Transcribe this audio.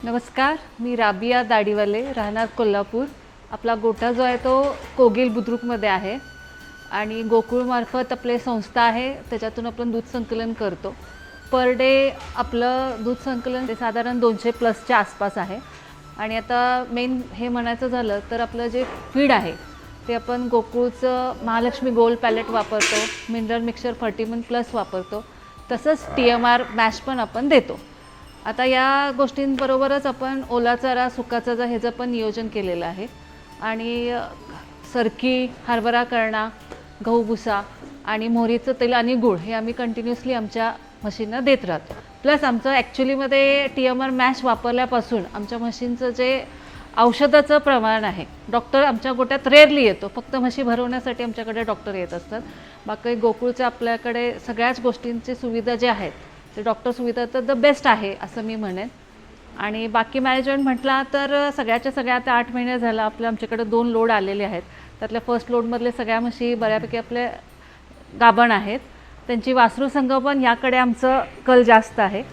नमस्कार, मी राबिया दाढीवाले, राहणार कोल्हापूर। आपला गोठा जो आहे तो कोगिल बुद्रुकमध्ये आहे आणि गोकुळमार्फत आपले संस्था आहे, त्याच्यातून आपण दूध संकलन करतो। पर डे आपलं दूध संकलन ते साधारण 200+ आसपास आहे। आणि आता मेन हे म्हणायचं झालं तर आपलं जे फीड आहे ते आपण गोकुळचं महालक्ष्मी गोल्ड पॅलेट वापरतो, मिनरल मिक्सचर फर्टिमन प्लस वापरतो, तसंच TMR मॅश पण आपण देतो। आता या गोष्टींबरोबरच आपण ओला चारा, सुका चारा ह्याचं पण नियोजन केलेलं आहे आणि सरकी, हरभरा करणा, गहू भुसा आणि मोहरीचं तेल आणि गूळ हे आम्ही कंटिन्युअसली आमच्या म्हशींना देत राहतो। प्लस आमचं ॲक्च्युलीमध्ये TMR मॅश वापरल्यापासून आमच्या म्हशींचं जे औषधाचं प्रमाण आहे, डॉक्टर आमच्या गोट्यात रेअरली येतो, फक्त म्हशी भरवण्यासाठी आमच्याकडे डॉक्टर येत असतात। बाकी गोकुळचं आपल्याकडे सगळ्याच गोष्टींची सुविधा जे आहेत ते डॉक्टर सुविधा तर द बेस्ट आहे असं मी म्हणेन। आणि बाकी मॅनेजमेंट म्हटला तर सगळ्याच्या सगळ्या आता 8 महिने झाला आमच्याकडे 2 लोड आलेले आहेत। त्यातल्या फर्स्ट लोडमधले सगळ्या म्हशी बऱ्यापैकी आपले गाभण आहेत, त्यांची वासरू संगोपन याकडे आमचं कल जास्त आहे।